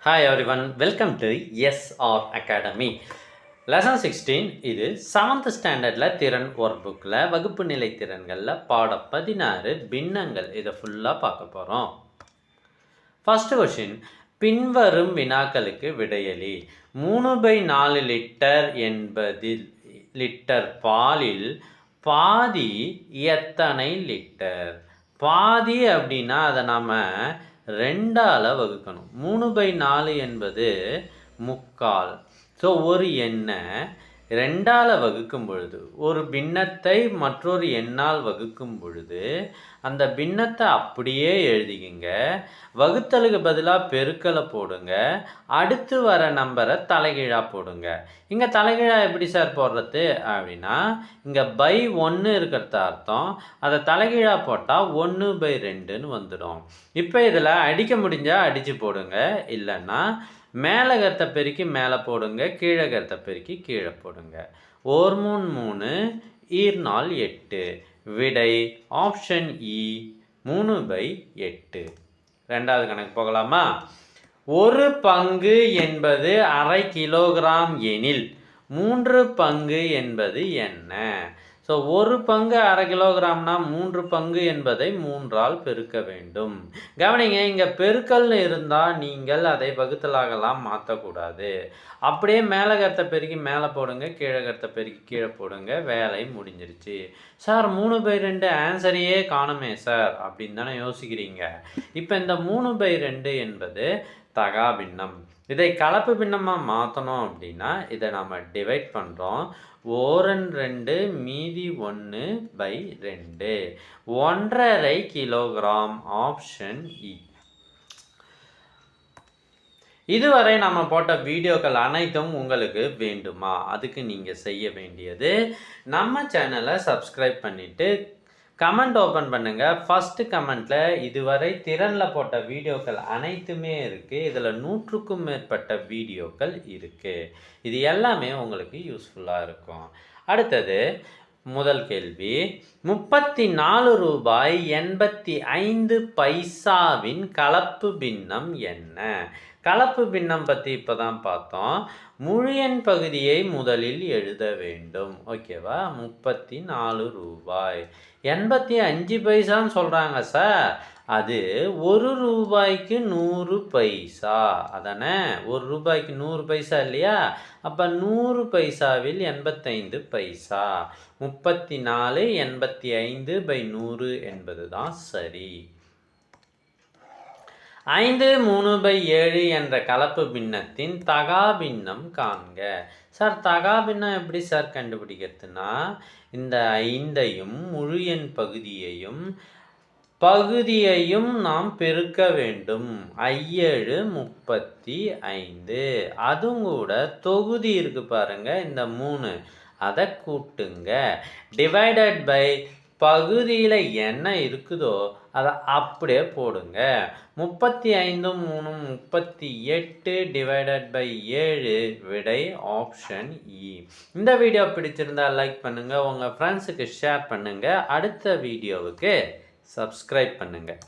Hi everyone, welcome to SR Academy. Lesson 16 இது 7th ஸ்டாண்டர்டில் திறன் ஒர்க் புக்கில் வகுப்பு நிலை திறன்களில் பாடம் 16 பின்னங்கள் இதை ஃபுல்லாக பார்க்க போகிறோம். ஃபர்ஸ்ட் கொஷின், பின்வரும் வினாக்களுக்கு விடையளி. 3/4 லிட்டர் என்பதில் லிட்டர் பாலில் பாதி எத்தனை லிட்டர்? பாதி அப்படின்னா அதை நாம் 2ஆல் வகுக்கணும். 3/4 என்பது முக்கால். ஸோ ஒரு எண்ணை 2ஆல் வகுக்கும் பொழுது, ஒரு பின்னத்தை மற்றொரு எண்ணால் வகுக்கும் பொழுது அந்த பின்னத்தை அப்படியே எழுதிக்கிங்க. வகுத்தலுக்கு பதிலாக பெருக்கலை போடுங்க. அடுத்து வர நம்பரை தலைகீழாக போடுங்க. இங்கே தலைகீழாக எப்படி சார் போடுறது அப்படின்னா, இங்கே பை 1 இருக்கிறத அர்த்தம். அதை தலைகீழாக போட்டால் 1/2ன்னு வந்துடும். இப்போ இதில் அடிக்க முடிஞ்சால் அடித்து போடுங்க, இல்லைன்னா மேலே கருத்தை பெருக்கி மேலே போடுங்க, கீழே கருத்தை பெருக்கி கீழே போடுங்க. 1 3 3 ஈர் 4 8. விடை ஆப்ஷன் இ 3/8. ரெண்டாவது கணக்கு போகலாமா? ஒரு பங்கு என்பது அரை கிலோகிராம் எனில் 3 பங்கு என்பது என்ன? ஸோ ஒரு பங்கு அரை கிலோகிராம்னா 3 பங்கு என்பதை 3ஆல் பெருக்க வேண்டும். கவனிங்க, இங்கே பெருக்கல்னு இருந்தால் நீங்கள் அதை வகுத்தலாகலாம் மாற்றக்கூடாது. அப்படியே மேலே கருத்தை பெருக்கி மேலே போடுங்க, கீழே கருத்தை பெருக்கி கீழே போடுங்க, வேலை முடிஞ்சிருச்சு. சார் 3/2 ஆன்சரையே காணுமே சார் அப்படின்னு தானே யோசிக்கிறீங்க. இப்போ இந்த 3/2 என்பது தகா பின்னம். இதை கலப்பு பின்னமாக மாற்றணும் அப்படின்னா இதை நம்ம டிவைட் பண்ணுறோம். 2 மீதி 1/2 1.5 கிலோகிராம். ஆப்ஷன் இ. இதுவரை நம்ம போட்ட வீடியோக்கள் அனைத்தும் உங்களுக்கு வேண்டுமா? அதுக்கு நீங்கள் செய்ய வேண்டியது நம்ம சேனலை சப்ஸ்கிரைப் பண்ணிவிட்டு கமெண்ட் ஓப்பன் பண்ணுங்கள். ஃபஸ்ட்டு கமெண்ட்டில் இதுவரை திறனில் போட்ட வீடியோக்கள் அனைத்துமே இருக்குது. இதில் 100க்கும் மேற்பட்ட வீடியோக்கள் இருக்குது. இது எல்லாமே உங்களுக்கு யூஸ்ஃபுல்லாக இருக்கும். அடுத்தது முதல் கேள்வி, 34 ரூபாய் 85 பைசாவின் கலப்பு பின்னம் என்ன? கலப்பு பின்னம் பற்றி இப்போ தான் பார்த்தோம். முழு எண் பகுதியை முதலில் எழுத வேண்டும். ஓகேவா? 34 ரூபாய் 85 பைசான்னு சொல்கிறாங்க சார். அது 1 ரூபாய்க்கு 100 பைசா அதானே? 1 ரூபாய்க்கு 100 பைசா இல்லையா? அப்போ 100 பைசாவில் 85 பைசா. 34 85/100 என்பது தான் சரி. 5 3/7 என்ற கலப்பு பின்னத்தின் தகா பின்னம் காண்க. சார் தகா பின்னம் எப்படி சார் கண்டுபிடிக்கிறதுனா, இந்த 5ஐயும் முழு எண் பகுதியையும் நாம் பெருக்க வேண்டும். 7 35. அதுவும் கூட தொகுதி இருக்கு பாருங்க, இந்த 3 அதை கூட்டுங்க. டிவைடட் பை பகுதியில் என்ன இருக்குதோ அதை அப்படியே போடுங்க. 35 3 38 டிவைடட் பை 7. விடை ஆப்ஷன் இ. இந்த வீடியோ பிடிச்சிருந்தால் லைக் பண்ணுங்கள், உங்கள் ஃப்ரெண்ட்ஸுக்கு ஷேர் பண்ணுங்கள். அடுத்த வீடியோவுக்கு சப்ஸ்கிரைப் பண்ணுங்கள்.